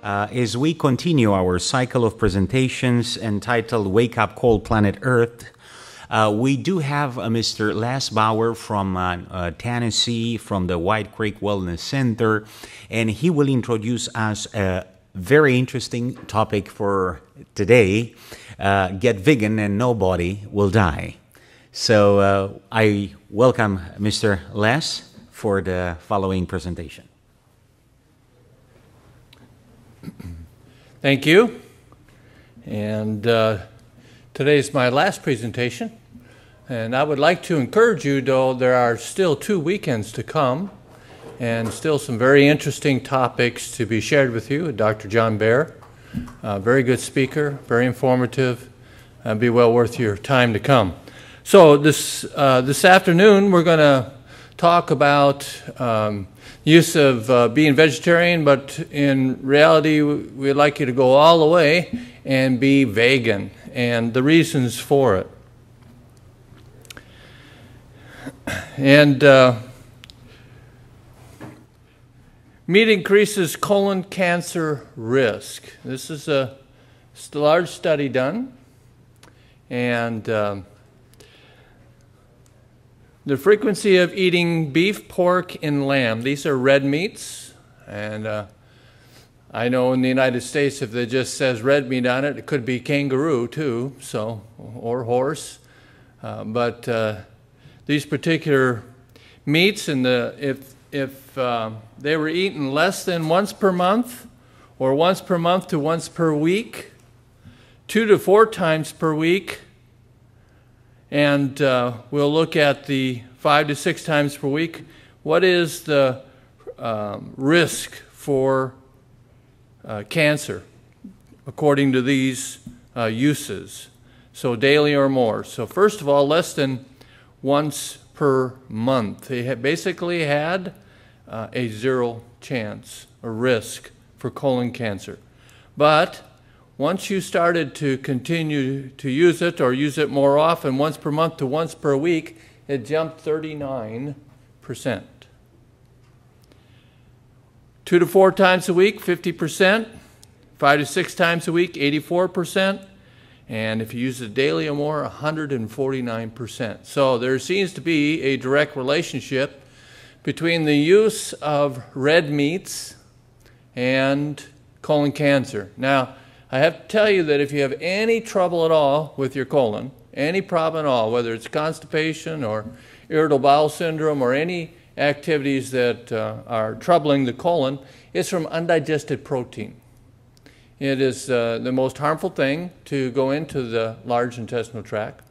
as we continue our cycle of presentations entitled Wake Up Call Planet Earth. We do have Mr. Les Bauer from Tennessee, from the White Creek Wellness Center, and he will introduce us a very interesting topic for today, get vegan and nobody will die. So I welcome Mr. Les for the following presentation. Thank you. And today's my last presentation. And I would like to encourage you, though, there are still 2 weekends to come and still some very interesting topics to be shared with you. Dr. John Bauer, very good speaker, very informative, and be well worth your time to come. So this afternoon we're going to talk about use of being vegetarian, but in reality we'd like you to go all the way and be vegan and the reasons for it. And meat increases colon cancer risk. This is a large study done, and the frequency of eating beef, pork, and lamb. These are red meats, and I know in the United States if it just says red meat on it, it could be kangaroo too, so, or horse. But these particular meats, and if they were eaten less than once per month, or once per month to once per week, 2 to 4 times per week, and we'll look at the 5 to 6 times per week. What is the risk for cancer according to these uses? So daily or more. So first of all, less than once per month. They basically had a 0 chance or risk for colon cancer. But once you started to continue to use it or use it more often, once per month to once per week, it jumped 39%. 2 to 4 times a week, 50%. 5 to 6 times a week, 84%. And if you use it daily or more, 149%. So there seems to be a direct relationship between the use of red meats and colon cancer. Now, I have to tell you that if you have any trouble at all with your colon, any problem at all, whether it's constipation or irritable bowel syndrome or any activities that are troubling the colon, it's from undigested protein. It is the most harmful thing to go into the large intestinal tract.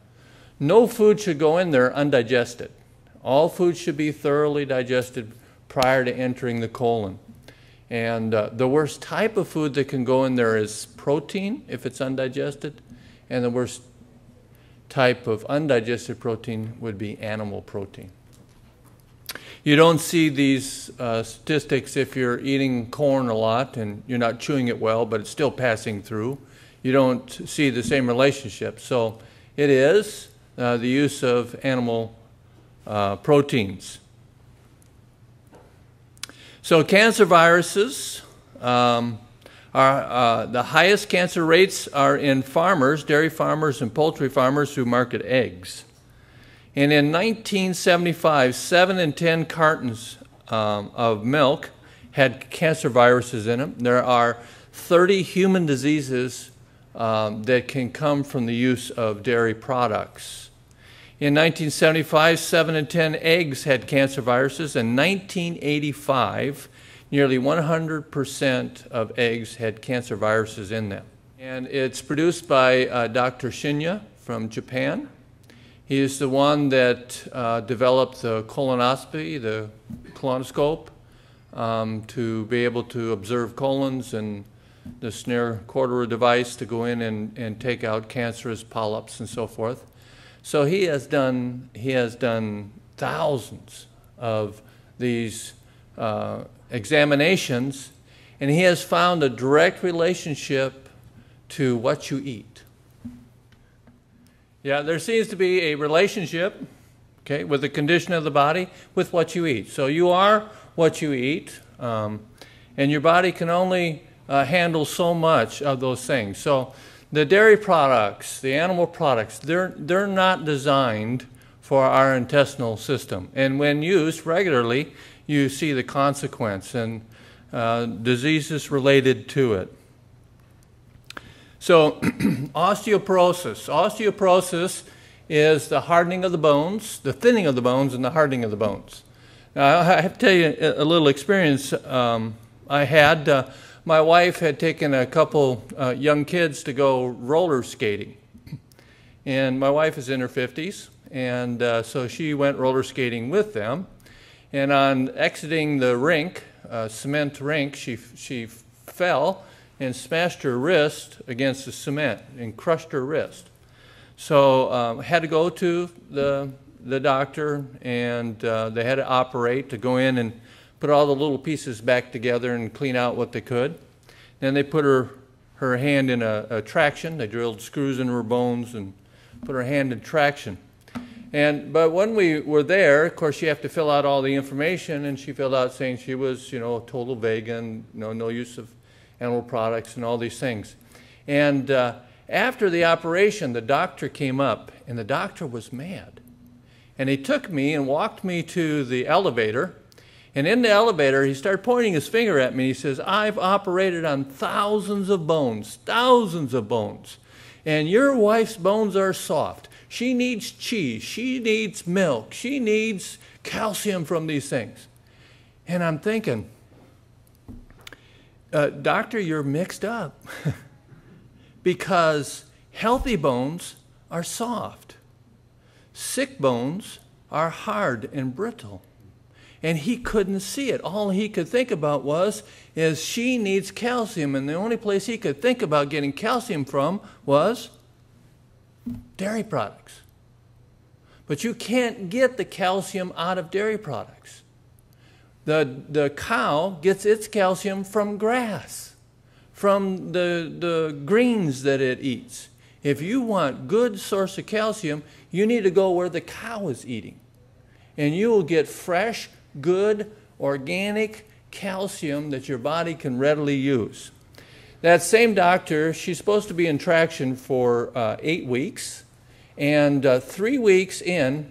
No food should go in there undigested. All food should be thoroughly digested prior to entering the colon. And the worst type of food that can go in there is protein, if it's undigested, and the worst type of undigested protein would be animal protein. You don't see these statistics if you're eating corn a lot and you're not chewing it well, but it's still passing through. You don't see the same relationship. So it is the use of animal proteins. So cancer viruses are the highest cancer rates are in farmers, dairy farmers and poultry farmers who market eggs. And in 1975, 7 in 10 cartons of milk had cancer viruses in them. There are 30 human diseases that can come from the use of dairy products. In 1975, 7 in 10 eggs had cancer viruses. In 1985, nearly 100% of eggs had cancer viruses in them. And it's produced by Dr. Shinya from Japan. He is the one that developed the colonoscopy, the colonoscope, to be able to observe colons, and the snare corridor device to go in and take out cancerous polyps and so forth. So he has done thousands of these examinations, and he has found a direct relationship to what you eat. Yeah, there seems to be a relationship, okay, with the condition of the body with what you eat. So you are what you eat, and your body can only handle so much of those things. So the dairy products, the animal products, they're not designed for our intestinal system. And when used regularly, you see the consequence and diseases related to it. So osteoporosis. Osteoporosis is the hardening of the bones, the thinning of the bones, and the hardening of the bones. Now, I have to tell you a little experience I had. My wife had taken a couple young kids to go roller skating. And my wife is in her 50s, and so she went roller skating with them. And on exiting the rink, cement rink, she fell and smashed her wrist against the cement and crushed her wrist. So had to go to the doctor, and they had to operate to go in and put all the little pieces back together and clean out what they could. Then they put her hand in a traction. They drilled screws in her bones and put her hand in traction. But when we were there, of course, you have to fill out all the information, and she filled out saying she was, a total vegan, no use of animal products and all these things. And after the operation, the doctor came up, and the doctor was mad. And he took me and walked me to the elevator. And in the elevator, he started pointing his finger at me. He says, "I've operated on thousands of bones, and your wife's bones are soft. She needs cheese. She needs milk. She needs calcium from these things." And I'm thinking, doctor, you're mixed up. Because healthy bones are soft. Sick bones are hard and brittle. And he couldn't see it. All he could think about is she needs calcium, and the only place he could think about getting calcium from was dairy products. But you can't get the calcium out of dairy products. The cow gets its calcium from grass, from the greens that it eats. If you want good source of calcium, you need to go where the cow is eating. And you will get fresh, good, organic calcium that your body can readily use. That same doctor, she's supposed to be in traction for 8 weeks. And 3 weeks in,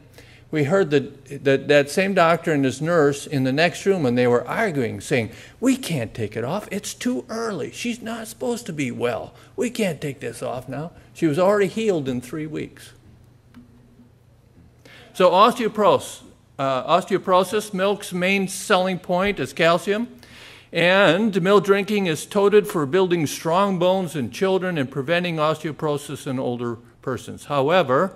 we heard that same doctor and his nurse in the next room, and they were arguing, saying, "We can't take it off. It's too early. She's not supposed to be well. We can't take this off now." She was already healed in 3 weeks. So osteoporosis, milk's main selling point is calcium. And milk drinking is touted for building strong bones in children and preventing osteoporosis in older persons. However,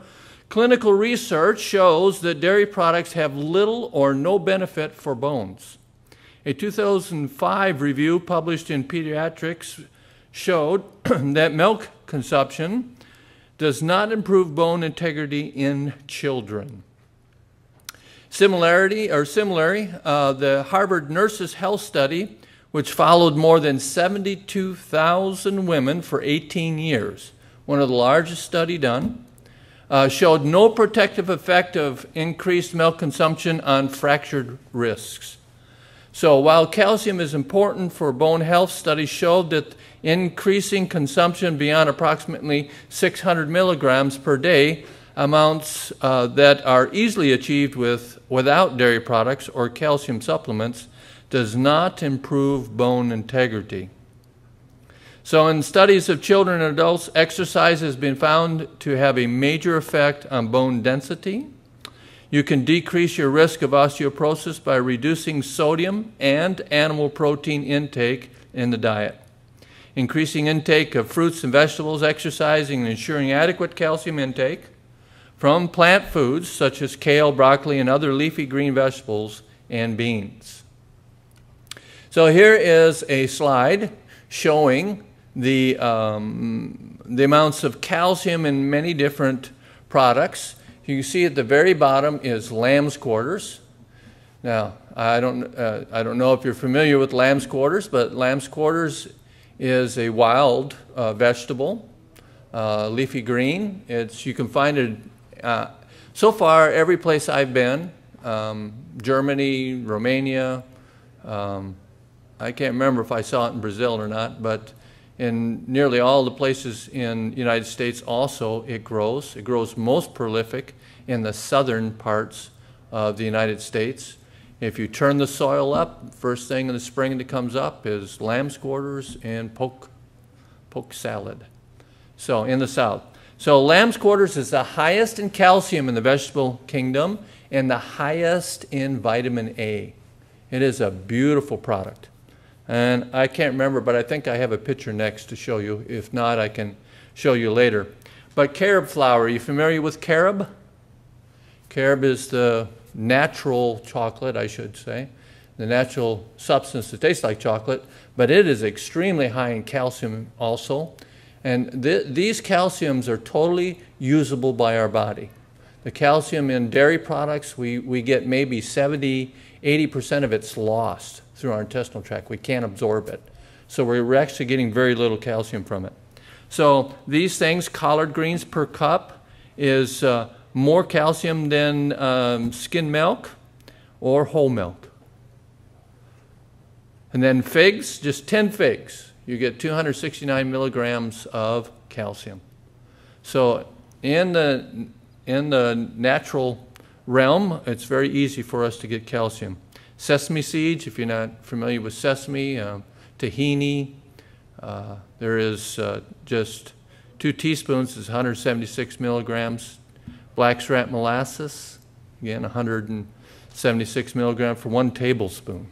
clinical research shows that dairy products have little or no benefit for bones. A 2005 review published in Pediatrics showed that milk consumption does not improve bone integrity in children. Similarly, the Harvard Nurses Health Study, which followed more than 72,000 women for 18 years, one of the largest studies done, showed no protective effect of increased milk consumption on fractured wrists. So while calcium is important for bone health, studies showed that increasing consumption beyond approximately 600 milligrams per day, amounts that are easily achieved without dairy products or calcium supplements, does not improve bone integrity. So in studies of children and adults, exercise has been found to have a major effect on bone density. You can decrease your risk of osteoporosis by reducing sodium and animal protein intake in the diet. Increasing intake of fruits and vegetables, exercising, and ensuring adequate calcium intake from plant foods such as kale, broccoli, and other leafy green vegetables and beans. So here is a slide showing the amounts of calcium in many different products. You can see at the very bottom is lamb's quarters. Now, I don't know if you're familiar with lamb's quarters, but lamb's quarters is a wild vegetable, leafy green. You can find it so far every place I've been, Germany, Romania, I can't remember if I saw it in Brazil or not, but in nearly all the places in the United States also it grows. It grows most prolific in the southern parts of the United States. If you turn the soil up, first thing in the spring that comes up is lamb's quarters and poke salad. So in the south. So lamb's quarters is the highest in calcium in the vegetable kingdom and the highest in vitamin A. It is a beautiful product. And I can't remember, but I think I have a picture next to show you. If not, I can show you later. But carob flour, are you familiar with carob? Carob is the natural chocolate, I should say, the natural substance that tastes like chocolate, but it is extremely high in calcium also. And these calciums are totally usable by our body. The calcium in dairy products, we get maybe 70, 80% of it's lost through our intestinal tract. We can't absorb it. So we're actually getting very little calcium from it. So these things, collard greens per cup, is more calcium than skim milk or whole milk. And then figs, just 10 figs, you get 269 milligrams of calcium. So in the natural realm, it's very easy for us to get calcium. Sesame seeds, if you're not familiar with sesame, tahini, there is just 2 teaspoons is 176 milligrams. Blackstrap molasses, again 176 milligrams for 1 tablespoon.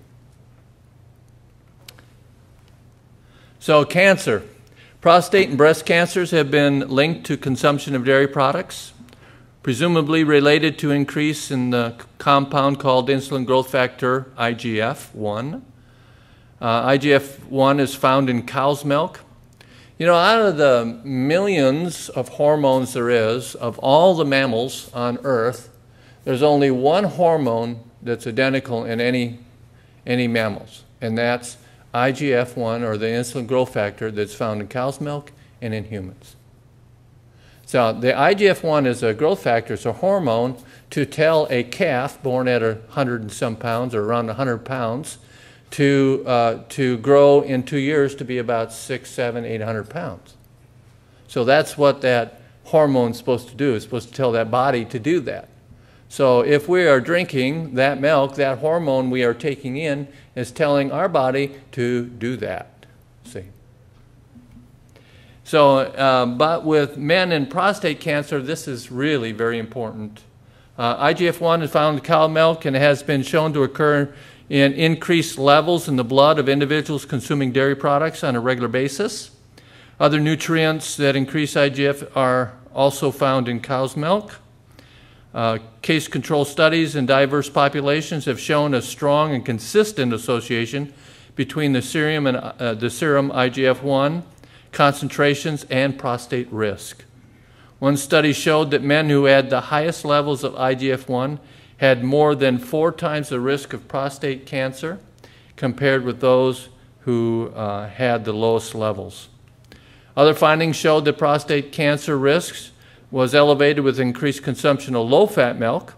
So cancer. Prostate and breast cancers have been linked to consumption of dairy products, presumably related to increase in the compound called insulin growth factor, IGF-1. IGF-1 is found in cow's milk. You know, out of the millions of hormones there is, of all the mammals on Earth, there's only one hormone that's identical in any mammals, and that's IGF-1, or the insulin growth factor, that's found in cow's milk and in humans. So the IGF-1 is a growth factor, it's a hormone to tell a calf born at 100 and some pounds, or around 100 pounds, to grow in 2 years to be about 600, 700, 800 pounds. So that's what that hormone is supposed to do. It's supposed to tell that body to do that. So if we are drinking that milk, that hormone we are taking in is telling our body to do that. See? So, but with men in prostate cancer, this is really very important. IGF-1 is found in cow milk and has been shown to occur in increased levels in the blood of individuals consuming dairy products on a regular basis. Other nutrients that increase IGF are also found in cow's milk. Case control studies in diverse populations have shown a strong and consistent association between the serum IGF-1 concentrations and prostate risk. One study showed that men who had the highest levels of IGF-1 had more than 4 times the risk of prostate cancer compared with those who had the lowest levels. Other findings showed that prostate cancer risks was elevated with increased consumption of low-fat milk,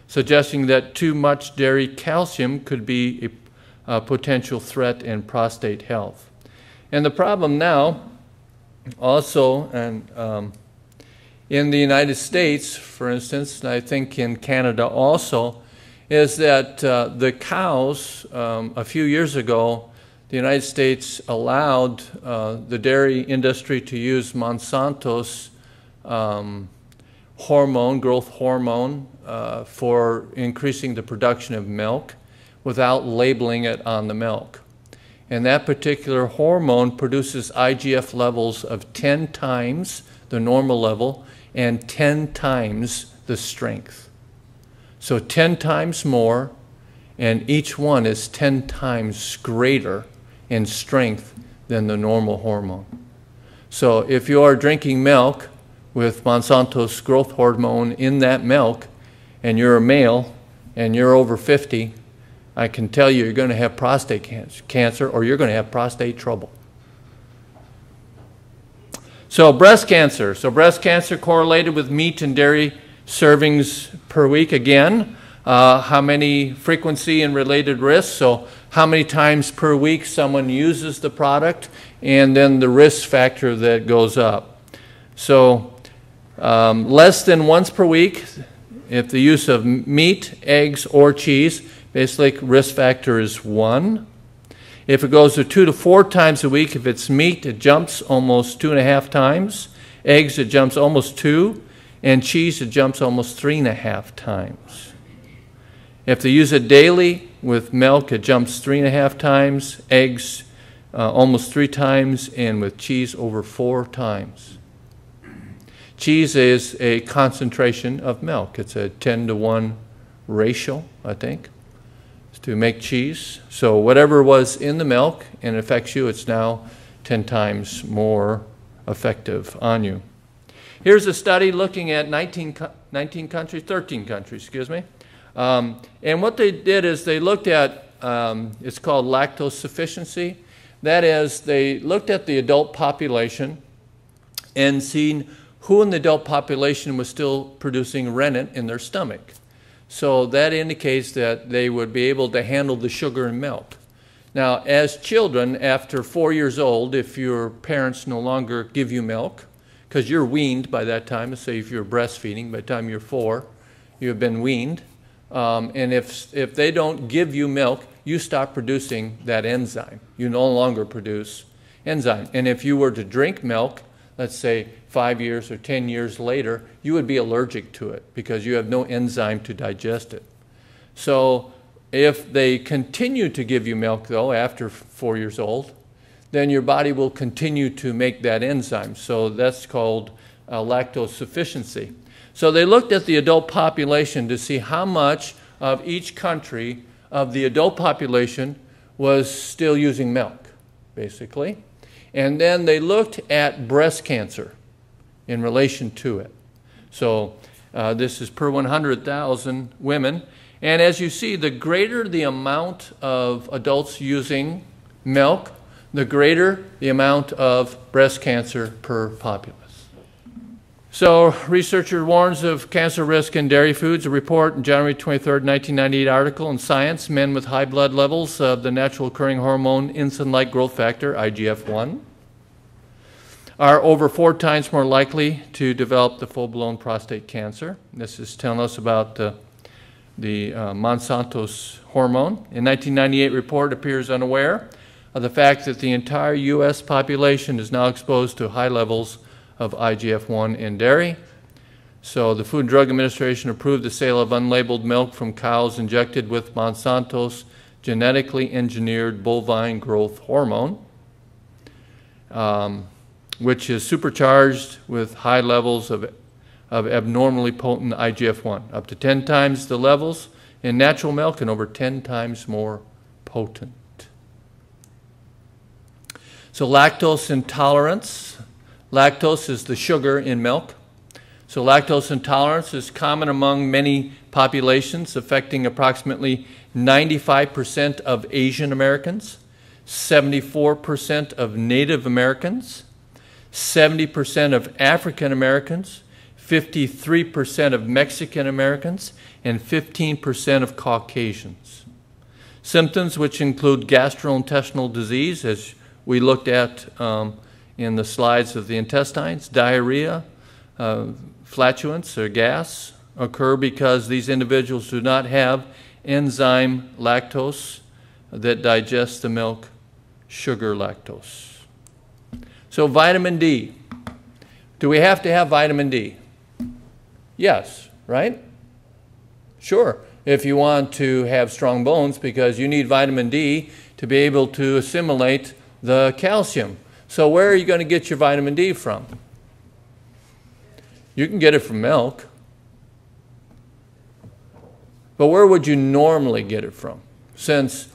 suggesting that too much dairy calcium could be a potential threat in prostate health. And the problem now also, and in the United States, for instance, and I think in Canada also, is that the cows, a few years ago, the United States allowed the dairy industry to use Monsanto's hormone, growth hormone, for increasing the production of milk without labeling it on the milk. And that particular hormone produces IGF levels of 10 times the normal level and 10 times the strength. So 10 times more, and each one is 10 times greater in strength than the normal hormone. So if you are drinking milk with Monsanto's growth hormone in that milk, and you're a male, and you're over 50, I can tell you you're going to have prostate cancer, or you're going to have prostate trouble. So breast cancer. So breast cancer correlated with meat and dairy servings per week. Again, how many frequency and related risks, so how many times per week someone uses the product, and then the risk factor that goes up. So less than once per week, if the use of meat, eggs, or cheese, basically risk factor is 1. If it goes to 2 to 4 times a week, if it's meat, it jumps almost 2.5 times. Eggs, it jumps almost 2. And cheese, it jumps almost 3.5 times. If they use it daily with milk, it jumps 3.5 times. Eggs, almost 3 times. And with cheese, over 4 times. Cheese is a concentration of milk. It's a 10-to-1 ratio, I think, to make cheese. So whatever was in the milk and affects you, it's now 10 times more effective on you. Here's a study looking at 13 countries, excuse me. And what they did is they looked at, it's called lactose sufficiency. That is, they looked at the adult population and seen who in the adult population was still producing rennet in their stomach. So that indicates that they would be able to handle the sugar in milk. Now, as children, after 4 years old, if your parents no longer give you milk, because you're weaned by that time, let's say if you're breastfeeding, by the time you're 4, you have been weaned, and if they don't give you milk, you stop producing that enzyme. You no longer produce enzyme. And if you were to drink milk, let's say 5 years or 10 years later, you would be allergic to it because you have no enzyme to digest it. So if they continue to give you milk, though, after 4 years old, then your body will continue to make that enzyme. So that's called lactose sufficiency. So they looked at the adult population to see how much of each country of the adult population was still using milk, basically. And then they looked at breast cancer in relation to it. So this is per 100,000 women. And as you see, the greater the amount of adults using milk, the greater the amount of breast cancer per populace. So researcher warns of cancer risk in dairy foods. A report in January 23, 1998 article in Science, men with high blood levels of the natural occurring hormone insulin-like growth factor, IGF-1, are over 4 times more likely to develop the full-blown prostate cancer. This is telling us about the Monsanto's hormone. In 1998 report appears unaware of the fact that the entire U.S. population is now exposed to high levels of IGF-1 in dairy. So the Food and Drug Administration approved the sale of unlabeled milk from cows injected with Monsanto's genetically engineered bovine growth hormone, which is supercharged with high levels of abnormally potent IGF-1, up to 10 times the levels in natural milk and over 10 times more potent. So lactose intolerance. Lactose is the sugar in milk. So lactose intolerance is common among many populations, affecting approximately 95% of Asian Americans, 74% of Native Americans, 70% of African Americans, 53% of Mexican Americans, and 15% of Caucasians. Symptoms which include gastrointestinal disease, as we looked at in the slides of the intestines, diarrhea, flatulence or gas occur because these individuals do not have enzyme lactose that digests the milk sugar lactose. So vitamin D. Do we have to have vitamin D? Yes, right? Sure. If you want to have strong bones, because you need vitamin D to be able to assimilate the calcium. So where are you going to get your vitamin D from? You can get it from milk. But where would you normally get it from? Since,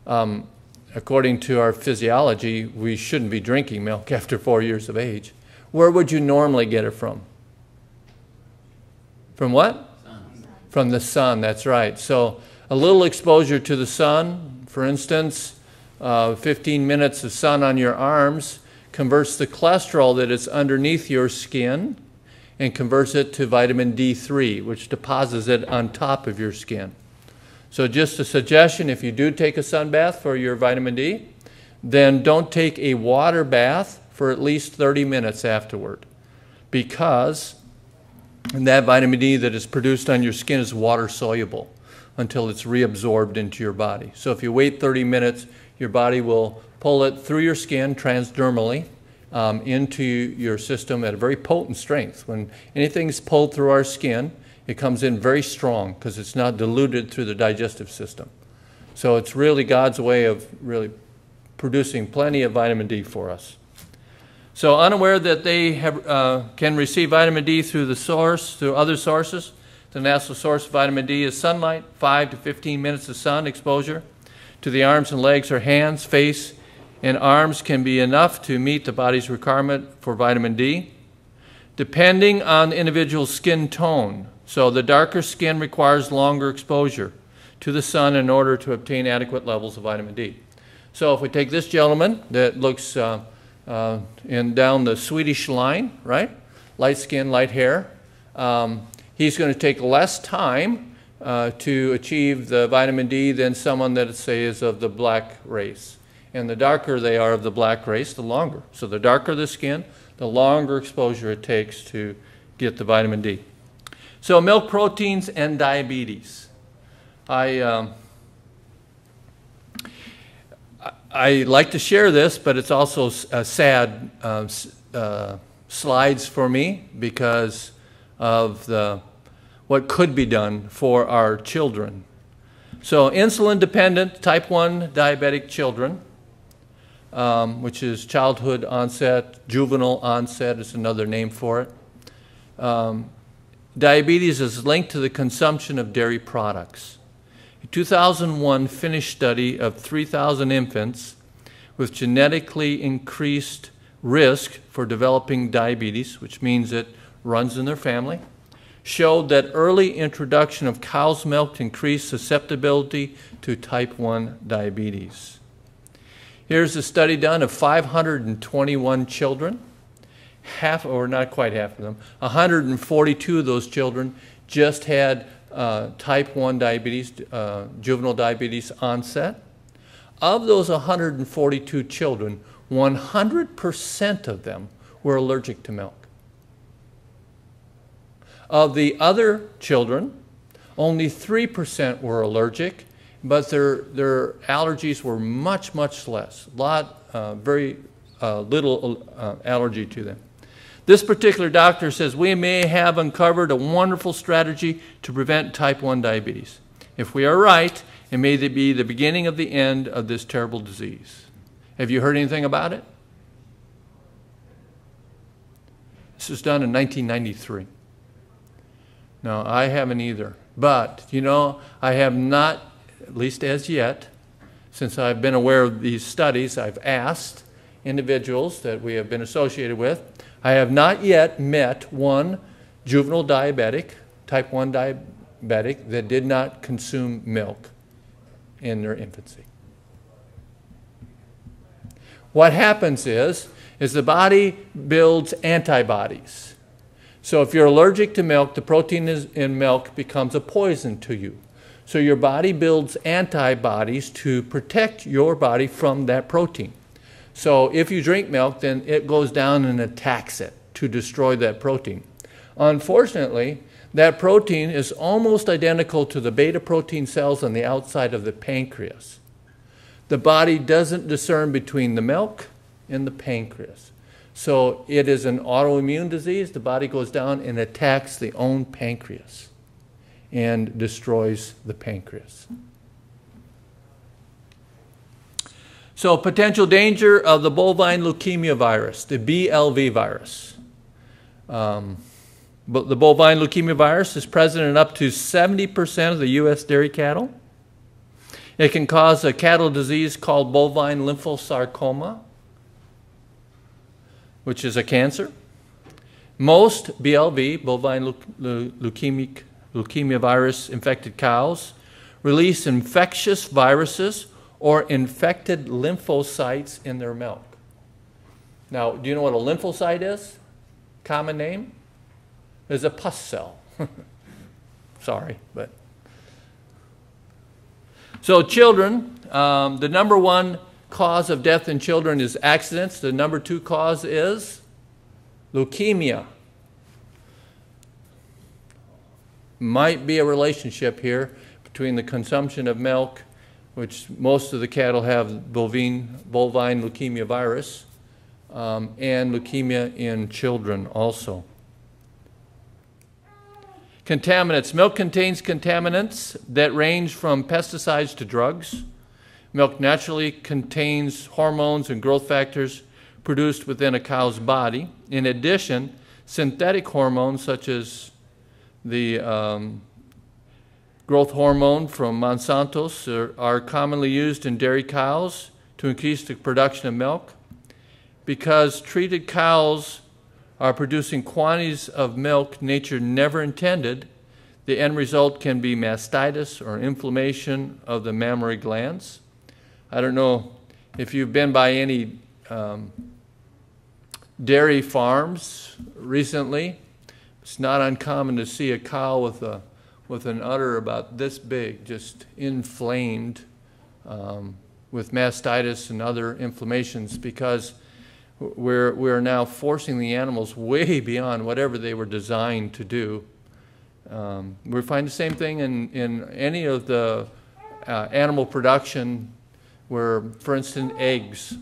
according to our physiology, we shouldn't be drinking milk after 4 years of age. Where would you normally get it from? From what? Sun. From the sun, that's right. So a little exposure to the sun, for instance, 15 minutes of sun on your arms converts the cholesterol that is underneath your skin and converts it to vitamin D3, which deposits it on top of your skin. So just a suggestion, if you do take a sun bath for your vitamin D, then don't take a water bath for at least 30 minutes afterward, because that vitamin D that is produced on your skin is water soluble until it's reabsorbed into your body. So if you wait 30 minutes, your body will pull it through your skin transdermally into your system at a very potent strength. When anything's pulled through our skin, it comes in very strong because it's not diluted through the digestive system. So it's really God's way of really producing plenty of vitamin D for us. So unaware that they can receive vitamin D through the source, through other sources, the natural source of vitamin D is sunlight, 5 to 15 minutes of sun exposure to the arms and legs or hands, face, and arms can be enough to meet the body's requirement for vitamin D. Depending on the individual's skin tone, so the darker skin requires longer exposure to the sun in order to obtain adequate levels of vitamin D. So if we take this gentleman that looks down the Swedish line, right? Light skin, light hair. He's going to take less time to achieve the vitamin D than someone that, say, is of the black race. And the darker they are of the black race, the longer. So the darker the skin, the longer exposure it takes to get the vitamin D. So milk proteins and diabetes. I like to share this, but it's also sad slides for me because of what could be done for our children. So insulin-dependent type 1 diabetic children, which is childhood onset, juvenile onset is another name for it. Diabetes is linked to the consumption of dairy products. A 2001 Finnish study of 3,000 infants with genetically increased risk for developing diabetes, which means it runs in their family, showed that early introduction of cow's milk increased susceptibility to type 1 diabetes. Here's a study done of 521 children. Half, or not quite half of them, 142 of those children just had type 1 diabetes, juvenile diabetes onset. Of those 142 children, 100% of them were allergic to milk. Of the other children, only 3% were allergic, but their allergies were much, much less. Very little allergy to them. This particular doctor says we may have uncovered a wonderful strategy to prevent type 1 diabetes. If we are right, it may be the beginning of the end of this terrible disease. Have you heard anything about it? This was done in 1993. No, I haven't either. But, you know, I have not, at least as yet, since I've been aware of these studies, I've asked individuals that we have been associated with. I have not yet met one juvenile diabetic, type 1 diabetic, that did not consume milk in their infancy. What happens is the body builds antibodies. So if you're allergic to milk, the protein in milk becomes a poison to you. So your body builds antibodies to protect your body from that protein. So if you drink milk, then it goes down and attacks it to destroy that protein. Unfortunately, that protein is almost identical to the beta protein cells on the outside of the pancreas. The body doesn't discern between the milk and the pancreas. So it is an autoimmune disease. The body goes down and attacks the own pancreas and destroys the pancreas. So potential danger of the bovine leukemia virus, the BLV virus. But the bovine leukemia virus is present in up to 70% of the U.S. dairy cattle. It can cause a cattle disease called bovine lymphosarcoma, which is a cancer. Most BLV, bovine leukemia virus infected cows, release infectious viruses or infected lymphocytes in their milk. Now, do you know what a lymphocyte is? Common name? is a pus cell. Sorry, but. So children, the number one cause of death in children is accidents. The number two cause is leukemia. Might be a relationship here between the consumption of milk, which most of the cattle have bovine leukemia virus, and leukemia in children also. Contaminants. Milk contains contaminants that range from pesticides to drugs. Milk naturally contains hormones and growth factors produced within a cow's body. In addition, synthetic hormones such as the growth hormone from Monsanto's are commonly used in dairy cows to increase the production of milk. Because treated cows are producing quantities of milk nature never intended, the end result can be mastitis or inflammation of the mammary glands. I don't know if you've been by any dairy farms recently. It's not uncommon to see a cow with an udder about this big, just inflamed with mastitis and other inflammations, because we're now forcing the animals way beyond whatever they were designed to do. We find the same thing in any of the animal production where, for instance, eggs.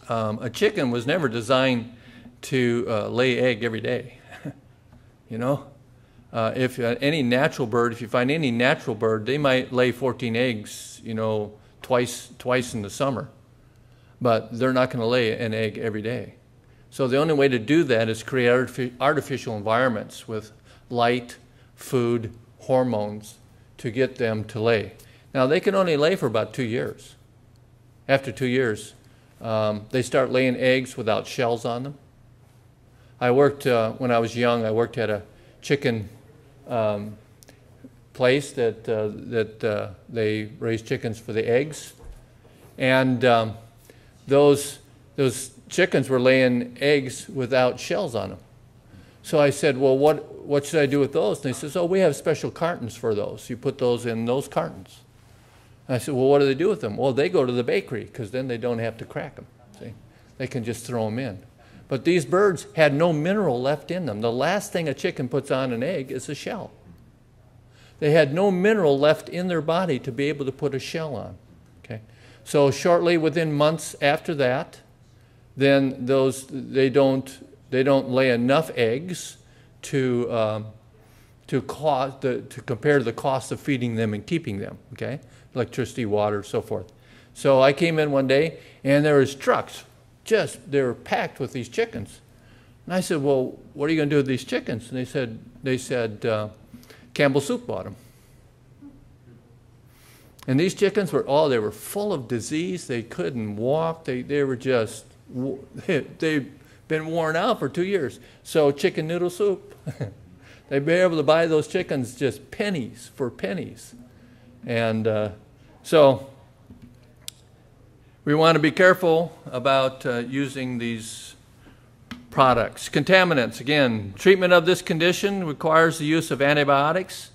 A chicken was never designed to lay egg every day. You know? If any natural bird, if you find any natural bird, they might lay 14 eggs, you know, twice in the summer. But they're not going to lay an egg every day. So the only way to do that is create artificial environments with light, food, hormones to get them to lay. Now, they can only lay for about 2 years. After 2 years, they start laying eggs without shells on them. I worked, when I was young, I worked at a chicken place that they raise chickens for the eggs. And those chickens were laying eggs without shells on them. So I said, well, what should I do with those? And they says, oh, we have special cartons for those. You put those in those cartons. And I said, well, what do they do with them? Well, they go to the bakery, because then they don't have to crack them. See? They can just throw them in. But these birds had no mineral left in them. The last thing a chicken puts on an egg is a shell. They had no mineral left in their body to be able to put a shell on. Okay? So shortly, within months after that, then they don't lay enough eggs to compare to the cost of feeding them and keeping them. Okay, electricity, water, so forth. So I came in one day, and there was trucks, they were packed with these chickens. And I said, well, what are you going to do with these chickens? And they said Campbell Soup bought them. And these chickens they were full of disease. They couldn't walk. They were just, they've been worn out for 2 years. So chicken noodle soup. They'd be able to buy those chickens just pennies for pennies. And so we want to be careful about using these products. Contaminants, again, treatment of this condition requires the use of antibiotics.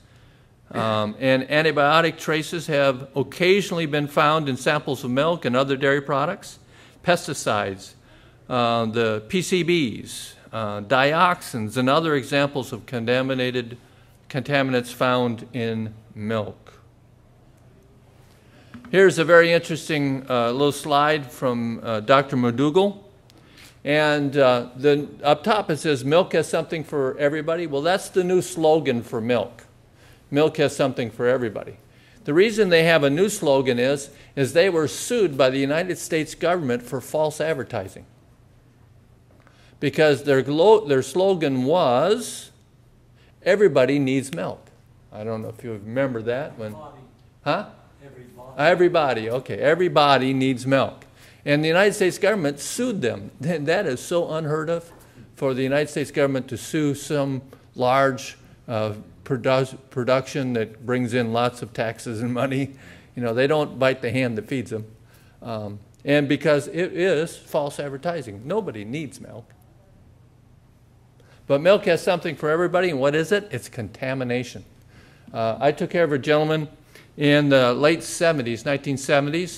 And antibiotic traces have occasionally been found in samples of milk and other dairy products. Pesticides, the PCBs, dioxins, and other examples of contaminants found in milk. Here's a very interesting little slide from Dr. McDougall. And up top it says, milk has something for everybody. Well, that's the new slogan for milk. Milk has something for everybody. The reason they have a new slogan is they were sued by the United States government for false advertising. Because their slogan was, everybody needs milk. I don't know if you remember that. Huh? Everybody, okay. Everybody needs milk. And the United States government sued them. That is so unheard of, for the United States government to sue some large production that brings in lots of taxes and money. You know, they don't bite the hand that feeds them. And because it is false advertising. Nobody needs milk. But milk has something for everybody, and what is it? It's contamination. I took care of a gentleman in the late 70s, 1970s.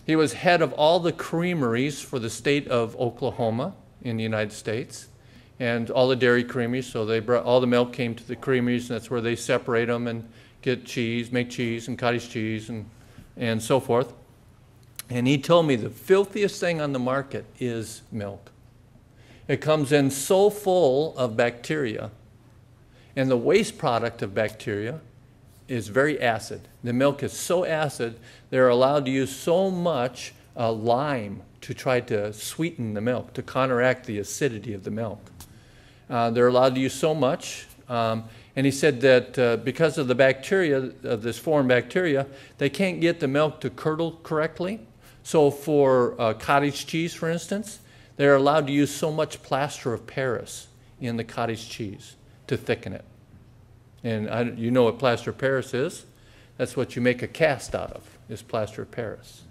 He was head of all the creameries for the state of Oklahoma in the United States, and all the dairy creameries. So they brought all the milk came to the creameries, and that's where they separate them and get cheese, make cheese and cottage cheese and so forth. And he told me the filthiest thing on the market is milk. It comes in so full of bacteria, and the waste product of bacteria is very acid. The milk is so acid, they're allowed to use so much lime to try to sweeten the milk, to counteract the acidity of the milk. They're allowed to use so much, and he said that because of the bacteria, of this foreign bacteria, they can't get the milk to curdle correctly. So for cottage cheese, for instance, they're allowed to use so much plaster of Paris in the cottage cheese to thicken it. And you know what plaster of Paris is? That's what you make a cast out of, is plaster of Paris.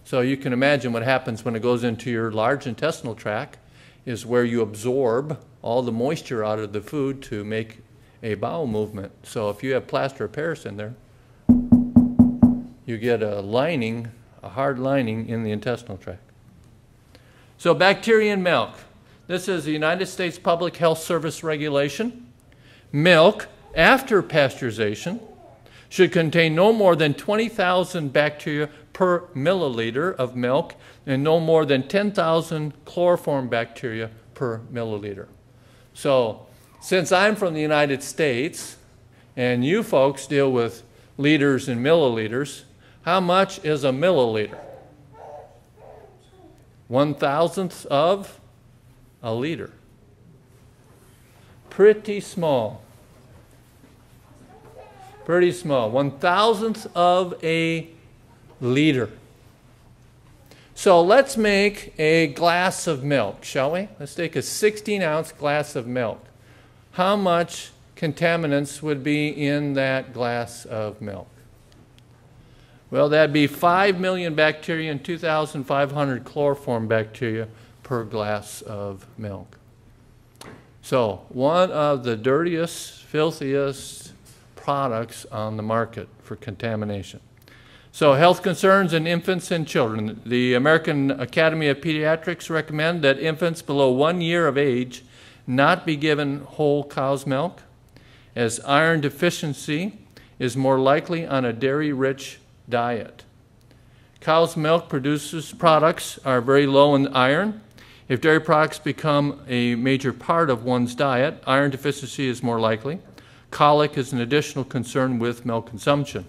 So you can imagine what happens when it goes into your large intestinal tract is where you absorb all the moisture out of the food to make a bowel movement. So if you have plaster of Paris in there, you get a lining, a hard lining in the intestinal tract. So bacteria in milk. This is the United States Public Health Service regulation. Milk, after pasteurization, should contain no more than 20,000 bacteria per milliliter of milk and no more than 10,000 chloroform bacteria per milliliter. So, since I'm from the United States and you folks deal with liters and milliliters, how much is a milliliter? 1,000th of a liter. Pretty small. Pretty small. 1,000th of a liter. So let's make a glass of milk, shall we? Let's take a 16-ounce glass of milk. How much contaminants would be in that glass of milk? Well, that'd be 5 million bacteria and 2,500 chloroform bacteria per glass of milk. So one of the dirtiest, filthiest products on the market for contamination. So health concerns in infants and children. The American Academy of Pediatrics recommend that infants below 1 year of age not be given whole cow's milk, as iron deficiency is more likely on a dairy-rich diet. Cow's milk products are very low in iron. If dairy products become a major part of one's diet, iron deficiency is more likely. Colic is an additional concern with milk consumption.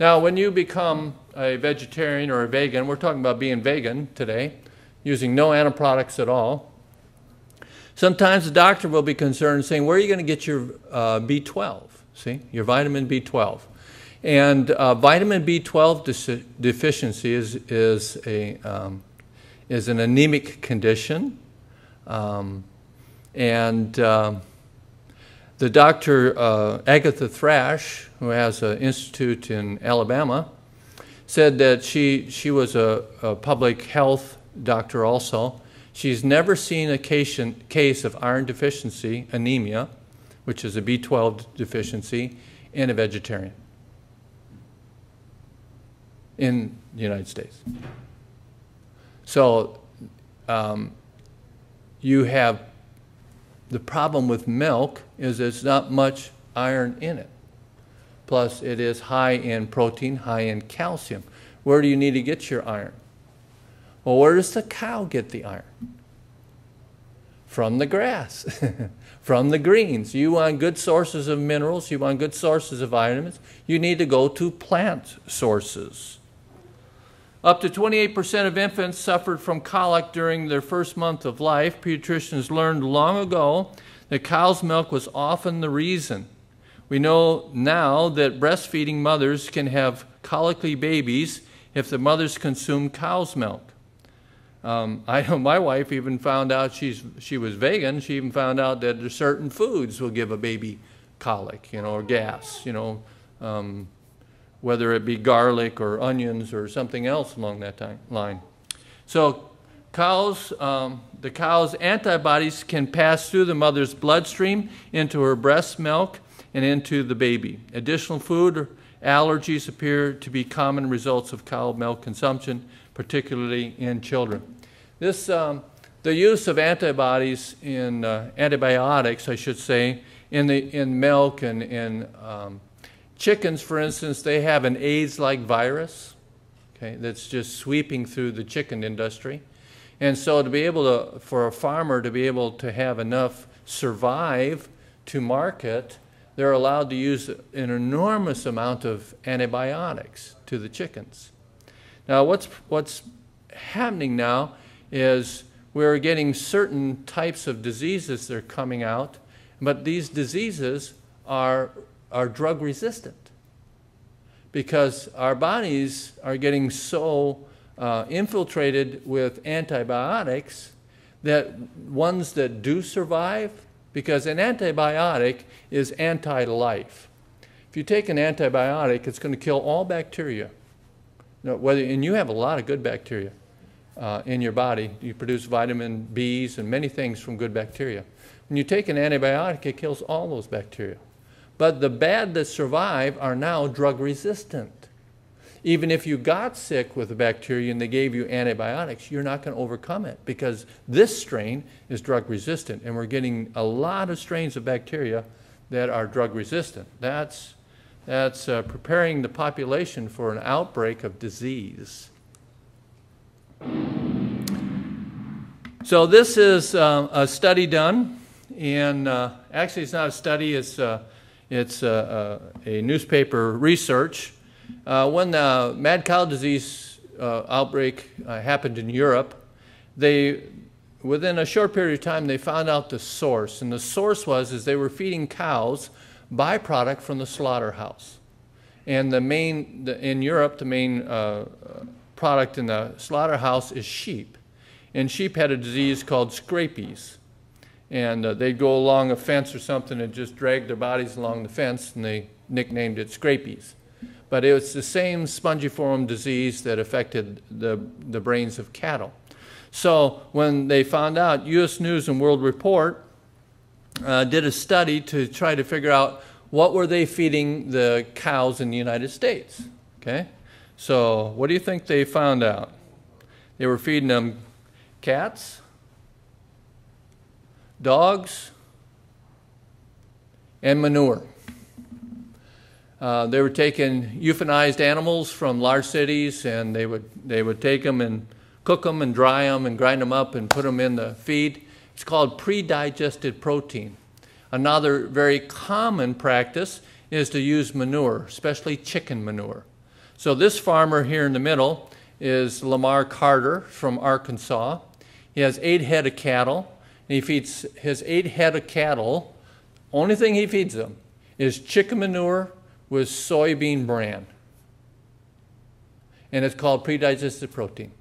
Now, when you become a vegetarian or a vegan, we're talking about being vegan today, using no animal products at all. Sometimes the doctor will be concerned saying, where are you going to get your B12? See, your vitamin B12. And vitamin B12 deficiency is an anemic condition. The doctor, Agatha Thrash, who has an institute in Alabama, said that she was a public health doctor also. She's never seen a case of iron deficiency, anemia, which is a B12 deficiency, in a vegetarian in the United States. So you have the problem with milk is there's not much iron in it. Plus, it is high in protein, high in calcium. Where do you need to get your iron? Well, where does the cow get the iron? From the grass, from the greens. You want good sources of minerals, you want good sources of vitamins, you need to go to plant sources. Up to 28% of infants suffered from colic during their first month of life. Pediatricians learned long ago that cow's milk was often the reason. We know now that breastfeeding mothers can have colicky babies if the mothers consume cow's milk. I know my wife even found out she was vegan. She even found out that certain foods will give a baby colic, or gas, whether it be garlic or onions or something else along that line. So the cow's antibodies can pass through the mother's bloodstream into her breast milk and into the baby. Additional food allergies appear to be common results of cow milk consumption, particularly in children. The use of antibodies in antibiotics, I should say, in milk and in chickens, for instance, they have an AIDS-like virus, okay, that's just sweeping through the chicken industry. And so to be able to, for a farmer to be able to have enough survive to market, they're allowed to use an enormous amount of antibiotics to the chickens. Now what's happening now is we're getting certain types of diseases that are coming out, but these diseases are drug resistant because our bodies are getting so infiltrated with antibiotics that ones that do survive, because an antibiotic is anti-life. If you take an antibiotic, it's going to kill all bacteria. And you have a lot of good bacteria in your body. You produce vitamin Bs and many things from good bacteria. When you take an antibiotic, it kills all those bacteria. But the bad that survive are now drug resistant. Even if you got sick with the bacteria and they gave you antibiotics, you're not going to overcome it because this strain is drug resistant, and we're getting a lot of strains of bacteria that are drug resistant. That's preparing the population for an outbreak of disease. So this is a study done, and actually it's not a study, it's a newspaper research. When the mad cow disease outbreak happened in Europe, within a short period of time, they found out the source. And the source was they were feeding cows byproduct from the slaughterhouse. And in Europe, the main product in the slaughterhouse is sheep. And sheep had a disease called scabies. And they'd go along a fence or something and just drag their bodies along the fence, and they nicknamed it scabies. But it was the same spongiform disease that affected the brains of cattle. So when they found out, U.S. News and World Report did a study to try to figure out what were they feeding the cows in the United States. Okay? So what do you think they found out? They were feeding them cats, dogs, and manure. They were taking euthanized animals from large cities, and they would take them and cook them and dry them and grind them up and put them in the feed. It's called pre-digested protein. Another very common practice is to use manure, especially chicken manure. So this farmer here in the middle is Lamar Carter from Arkansas. He has 8 head of cattle, and he feeds his 8 head of cattle, only thing he feeds them is chicken manure with soybean bran. And it's called pre-digested protein.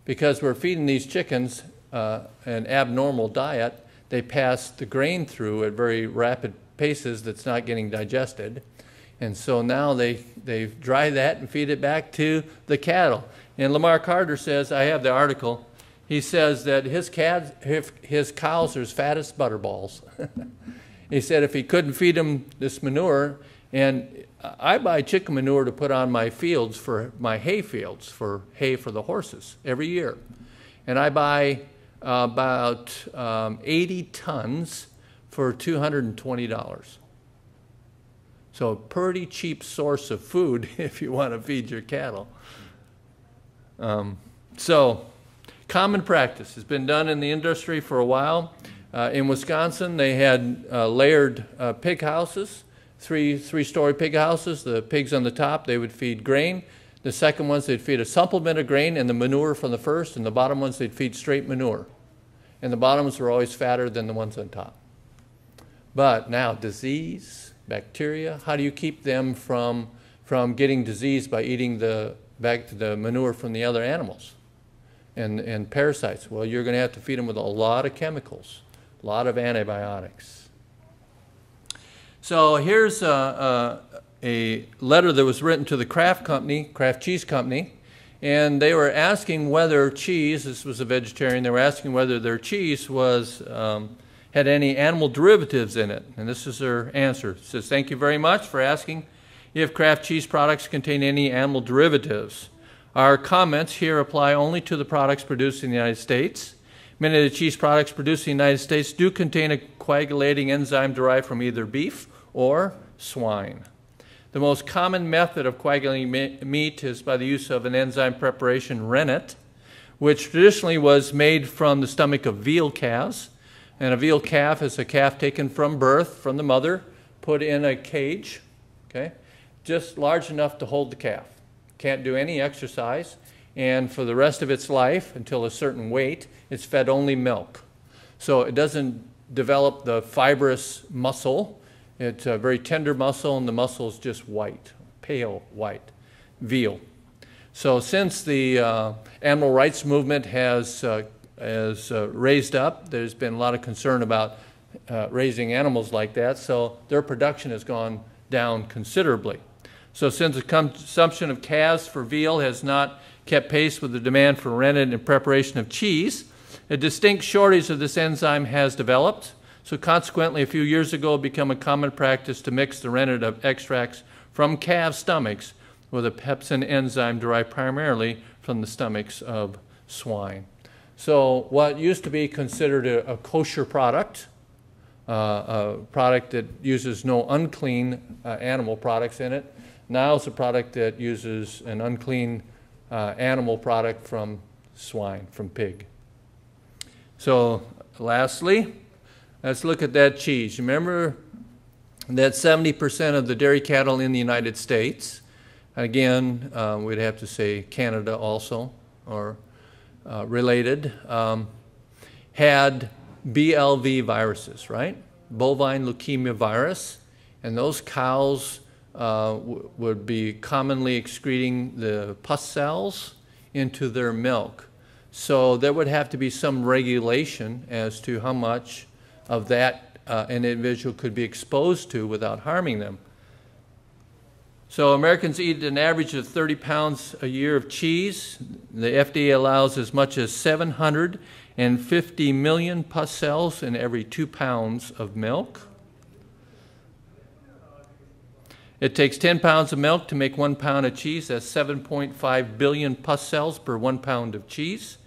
Because we're feeding these chickens an abnormal diet, they pass the grain through at very rapid paces that's not getting digested. And so now they dry that and feed it back to the cattle. And Lamar Carter says, I have the article, he says that his cows are as fat as butterballs. He said if he couldn't feed them this manure, and I buy chicken manure to put on my fields, for my hay fields, for hay for the horses every year. And I buy about 80 tons for $220. So a pretty cheap source of food if you want to feed your cattle. So common practice has been done in the industry for a while. In Wisconsin, they had layered pig houses, three-story pig houses. The pigs on the top, they would feed grain. The second ones, they'd feed a supplement of grain and the manure from the first, and the bottom ones, they'd feed straight manure. And the bottoms were always fatter than the ones on top. But now, disease, bacteria, how do you keep them from getting disease by eating the manure from the other animals and parasites? Well, you're going to have to feed them with a lot of chemicals, a lot of antibiotics. So here's a letter that was written to the Kraft Cheese Company, And they were asking whether cheese, this was a vegetarian, they were asking whether their cheese was, had any animal derivatives in it. And this is their answer. It says, thank you very much for asking if Kraft cheese products contain any animal derivatives. Our comments here apply only to the products produced in the United States. Many of the cheese products produced in the United States do contain a coagulating enzyme derived from either beef or swine. The most common method of coagulating meat is by the use of an enzyme preparation, rennet, which traditionally was made from the stomach of veal calves. And a veal calf is a calf taken from birth, from the mother, put in a cage, okay, just large enough to hold the calf. Can't do any exercise, and for the rest of its life, until a certain weight, it's fed only milk. So it doesn't develop the fibrous muscle. It's a very tender muscle, and the muscle is just white, pale white, veal. So since the animal rights movement has raised up, there's been a lot of concern about raising animals like that, so their production has gone down considerably. So since the consumption of calves for veal has not kept pace with the demand for rennet and preparation of cheese, a distinct shortage of this enzyme has developed. So consequently, a few years ago, it became a common practice to mix the rennet of extracts from calf stomachs with a pepsin enzyme derived primarily from the stomachs of swine. So what used to be considered a kosher product, a product that uses no unclean animal products in it, now is a product that uses an unclean animal product from swine, from pig. So lastly, let's look at that cheese. Remember that 70% of the dairy cattle in the United States, again, we'd have to say Canada also, or related, had BLV viruses, right? Bovine leukemia virus. And those cows would be commonly excreting the pus cells into their milk. So there would have to be some regulation as to how much of that an individual could be exposed to without harming them. So Americans eat an average of 30 pounds a year of cheese. The FDA allows as much as 750 million pus cells in every 2 pounds of milk. It takes 10 pounds of milk to make 1 pound of cheese. That's 7.5 billion pus cells per 1 pound of cheese.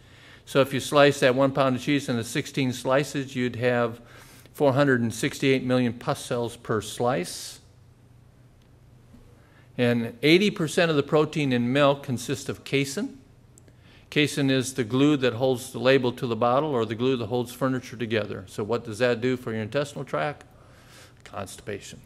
So if you slice that 1 pound of cheese into 16 slices, you'd have 468 million pus cells per slice. And 80% of the protein in milk consists of casein. Casein is the glue that holds the label to the bottle, or the glue that holds furniture together. So what does that do for your intestinal tract? Constipation.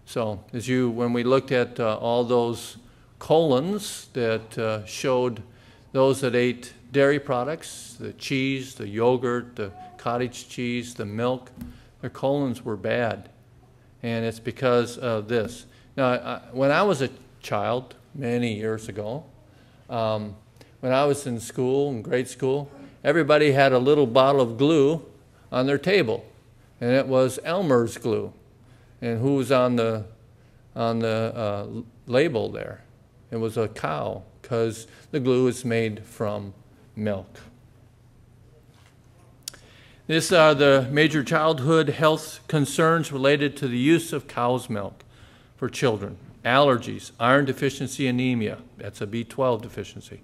So when we looked at all those colons that showed those that ate dairy products, the cheese, the yogurt, the cottage cheese, the milk, their colons were bad. And it's because of this. Now, when I was a child, many years ago, when I was in school, in grade school, everybody had a little bottle of glue on their table, and it was Elmer's glue. And who was on the label there? It was a cow, because the glue is made from milk. These are the major childhood health concerns related to the use of cow's milk for children. Allergies, iron deficiency anemia, that's a B12 deficiency,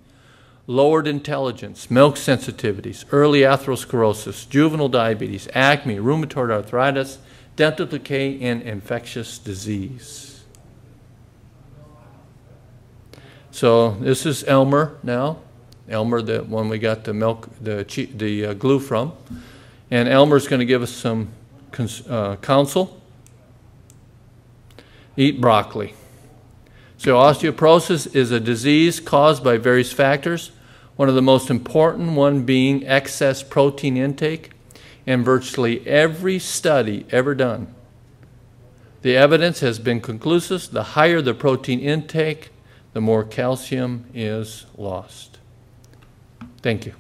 lowered intelligence, milk sensitivities, early atherosclerosis, juvenile diabetes, acne, rheumatoid arthritis, dental decay, and infectious disease. So this is Elmer now. Elmer, the one we got the milk, the glue from. And Elmer's going to give us some counsel. Eat broccoli. So osteoporosis is a disease caused by various factors, one of the most important one being excess protein intake. And virtually every study ever done, the evidence has been conclusive. The higher the protein intake, the more calcium is lost. Thank you.